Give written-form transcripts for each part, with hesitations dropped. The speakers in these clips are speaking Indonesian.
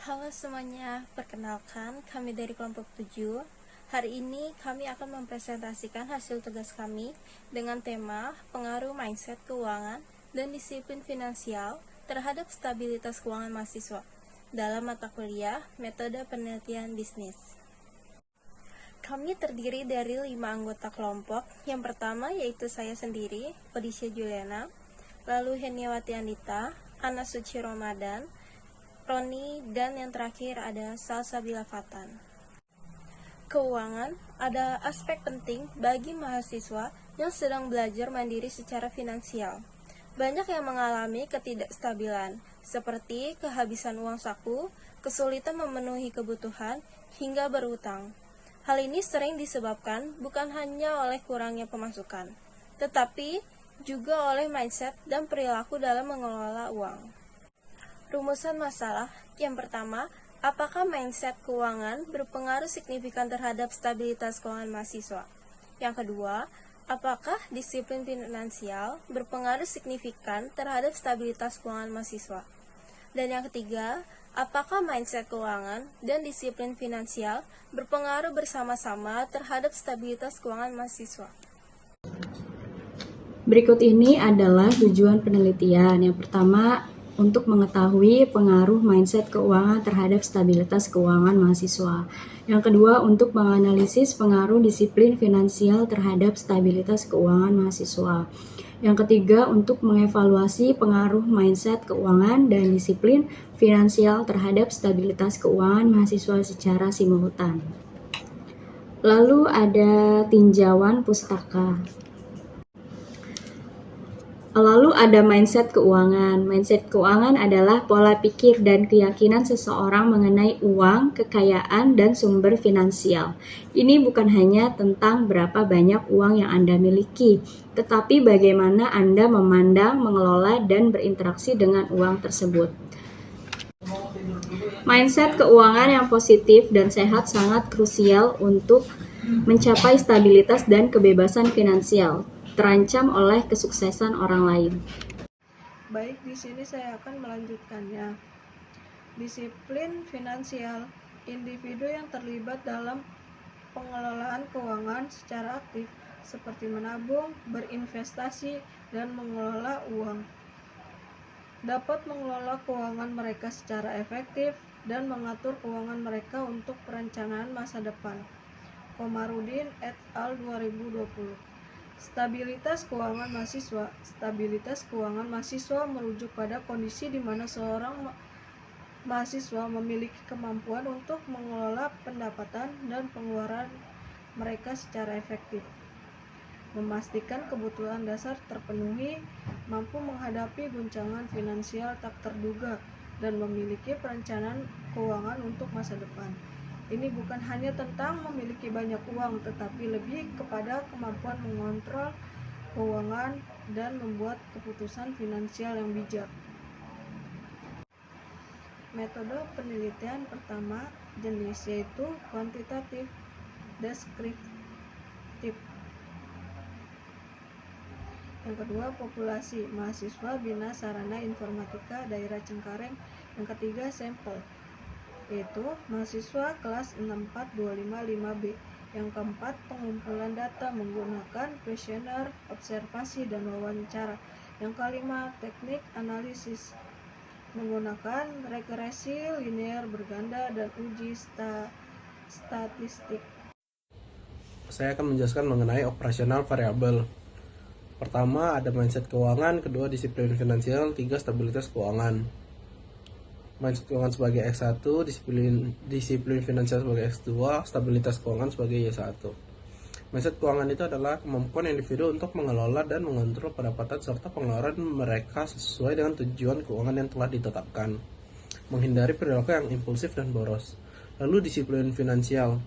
Halo semuanya, perkenalkan kami dari kelompok 7. Hari ini kami akan mempresentasikan hasil tugas kami dengan tema pengaruh mindset keuangan dan disiplin finansial terhadap stabilitas keuangan mahasiswa dalam mata kuliah metode penelitian bisnis. Kami terdiri dari 5 anggota kelompok. Yang pertama yaitu saya sendiri, Odisha Juliana, lalu Heniawati Andita, Ana Suci Ramadan, Roni, dan yang terakhir ada Salsabila Fatan. Keuangan ada aspek penting bagi mahasiswa yang sedang belajar mandiri secara finansial. Banyak yang mengalami ketidakstabilan, seperti kehabisan uang saku, kesulitan memenuhi kebutuhan, hingga berutang. Hal ini sering disebabkan bukan hanya oleh kurangnya pemasukan, tetapi juga oleh mindset dan perilaku dalam mengelola uang. Rumusan masalah yang pertama, apakah mindset keuangan berpengaruh signifikan terhadap stabilitas keuangan mahasiswa? Yang kedua, apakah disiplin finansial berpengaruh signifikan terhadap stabilitas keuangan mahasiswa? Dan yang ketiga, apakah mindset keuangan dan disiplin finansial berpengaruh bersama-sama terhadap stabilitas keuangan mahasiswa? Berikut ini adalah tujuan penelitian. Yang pertama, untuk mengetahui pengaruh mindset keuangan terhadap stabilitas keuangan mahasiswa. Yang kedua, untuk menganalisis pengaruh disiplin finansial terhadap stabilitas keuangan mahasiswa. Yang ketiga, untuk mengevaluasi pengaruh mindset keuangan dan disiplin finansial terhadap stabilitas keuangan mahasiswa secara simultan. Lalu ada tinjauan pustaka. Lalu ada mindset keuangan. Mindset keuangan adalah pola pikir dan keyakinan seseorang mengenai uang, kekayaan, dan sumber finansial. Ini bukan hanya tentang berapa banyak uang yang Anda miliki, tetapi bagaimana Anda memandang, mengelola, dan berinteraksi dengan uang tersebut. Mindset keuangan yang positif dan sehat sangat krusial untuk mencapai stabilitas dan kebebasan finansial, terancam oleh kesuksesan orang lain. Baik, di sini saya akan melanjutkannya. Disiplin finansial, individu yang terlibat dalam pengelolaan keuangan secara aktif, seperti menabung, berinvestasi, dan mengelola uang, dapat mengelola keuangan mereka secara efektif dan mengatur keuangan mereka untuk perencanaan masa depan. Komarudin et al. 2020. Stabilitas keuangan mahasiswa. Stabilitas keuangan mahasiswa merujuk pada kondisi di mana seorang mahasiswa memiliki kemampuan untuk mengelola pendapatan dan pengeluaran mereka secara efektif, memastikan kebutuhan dasar terpenuhi, mampu menghadapi guncangan finansial tak terduga, dan memiliki perencanaan keuangan untuk masa depan. Ini bukan hanya tentang memiliki banyak uang, tetapi lebih kepada kemampuan mengontrol keuangan dan membuat keputusan finansial yang bijak. Metode penelitian pertama jenis yaitu kuantitatif deskriptif. Yang kedua, populasi mahasiswa Bina Sarana Informatika Daerah Cengkareng. Yang ketiga, sampel, yaitu mahasiswa kelas 64255B. Yang keempat, pengumpulan data menggunakan kuesioner, observasi, dan wawancara. Yang kelima, teknik analisis menggunakan regresi linear berganda dan uji statistik. Saya akan menjelaskan mengenai operasional variabel. Pertama, ada mindset keuangan, kedua, disiplin finansial, tiga, stabilitas keuangan. Mindset keuangan sebagai X1, disiplin finansial sebagai X2, stabilitas keuangan sebagai Y1. Mindset keuangan itu adalah kemampuan individu untuk mengelola dan mengontrol pendapatan serta pengeluaran mereka sesuai dengan tujuan keuangan yang telah ditetapkan, menghindari perilaku yang impulsif dan boros. Lalu disiplin finansial.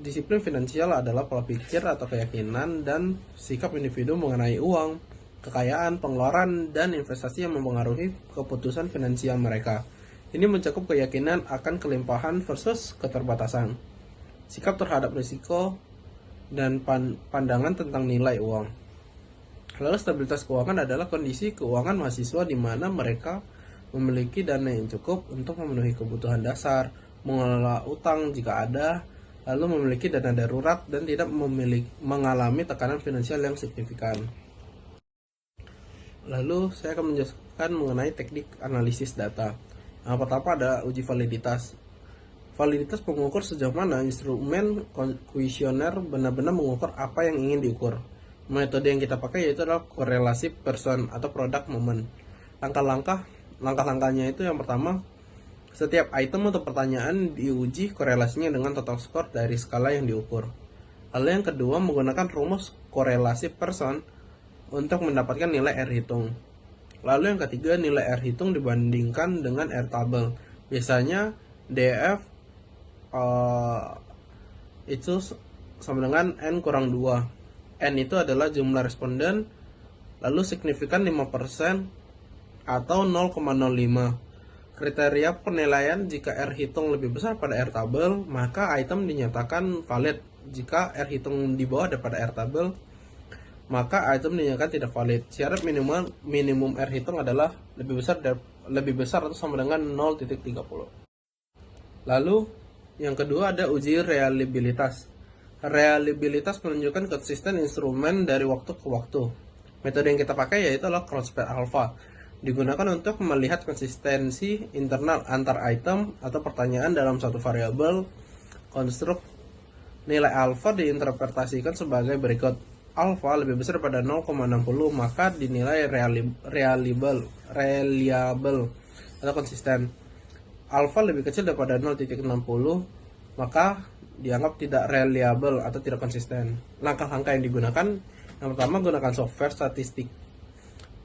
Disiplin finansial adalah pola pikir atau keyakinan dan sikap individu mengenai uang, kekayaan, pengeluaran, dan investasi yang mempengaruhi keputusan finansial mereka. Ini mencakup keyakinan akan kelimpahan versus keterbatasan, sikap terhadap risiko, dan pandangan tentang nilai uang. Lalu stabilitas keuangan adalah kondisi keuangan mahasiswa di mana mereka memiliki dana yang cukup untuk memenuhi kebutuhan dasar, mengelola utang jika ada, lalu memiliki dana darurat dan tidak mengalami tekanan finansial yang signifikan. Lalu saya akan menjelaskan mengenai teknik analisis data. Yang pertama ada uji validitas. Validitas mengukur sejauh mana instrumen kuesioner benar-benar mengukur apa yang ingin diukur. Metode yang kita pakai yaitu adalah korelasi person atau product moment. Langkah-langkahnya itu yang pertama, setiap item atau pertanyaan diuji korelasinya dengan total skor dari skala yang diukur. Lalu yang kedua, menggunakan rumus korelasi person untuk mendapatkan nilai R hitung. Lalu yang ketiga, nilai R hitung dibandingkan dengan R tabel. Biasanya DF itu sama dengan N kurang 2. N itu adalah jumlah responden, lalu signifikan 5% atau 0,05. Kriteria penilaian jika R hitung lebih besar pada R tabel, maka item dinyatakan valid. Jika R hitung di bawah daripada R tabel, maka item dinyatakan tidak valid. Syarat minimum R hitung adalah lebih besar atau sama dengan 0,30. Lalu yang kedua ada uji reliabilitas. Reliabilitas menunjukkan konsisten instrumen dari waktu ke waktu. Metode yang kita pakai yaitu adalah Cronspert alpha. Digunakan untuk melihat konsistensi internal antar item atau pertanyaan dalam satu variabel. Konstruk nilai alpha diinterpretasikan sebagai berikut. Alpha lebih besar pada 0,60 maka dinilai reliable atau konsisten. Alpha lebih kecil daripada 0,60 maka dianggap tidak reliable atau tidak konsisten. Langkah-langkah yang digunakan, yang pertama gunakan software statistik,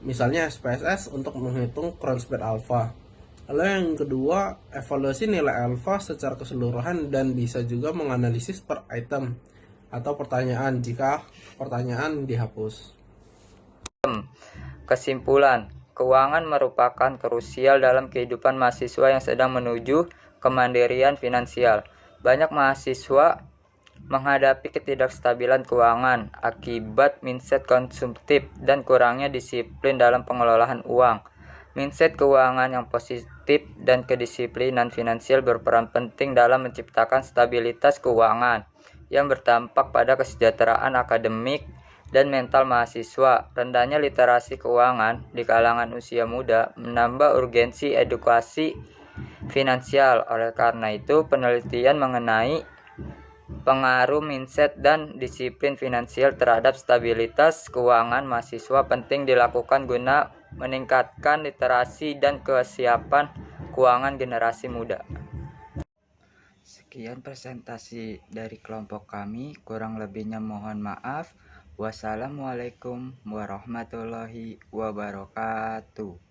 misalnya SPSS untuk menghitung Cronspert alpha. Lalu yang kedua, evaluasi nilai alpha secara keseluruhan dan bisa juga menganalisis per item atau pertanyaan jika pertanyaan dihapus. Kesimpulan, keuangan merupakan krusial dalam kehidupan mahasiswa yang sedang menuju kemandirian finansial. Banyak mahasiswa menghadapi ketidakstabilan keuangan akibat mindset konsumtif dan kurangnya disiplin dalam pengelolaan uang. Mindset keuangan yang positif dan kedisiplinan finansial berperan penting dalam menciptakan stabilitas keuangan yang berdampak pada kesejahteraan akademik dan mental mahasiswa. Rendahnya literasi keuangan di kalangan usia muda menambah urgensi edukasi finansial. Oleh karena itu, penelitian mengenai pengaruh mindset dan disiplin finansial terhadap stabilitas keuangan mahasiswa penting dilakukan guna meningkatkan literasi dan kesiapan keuangan generasi muda. Sekian presentasi dari kelompok kami, kurang lebihnya mohon maaf. Wassalamualaikum warahmatullahi wabarakatuh.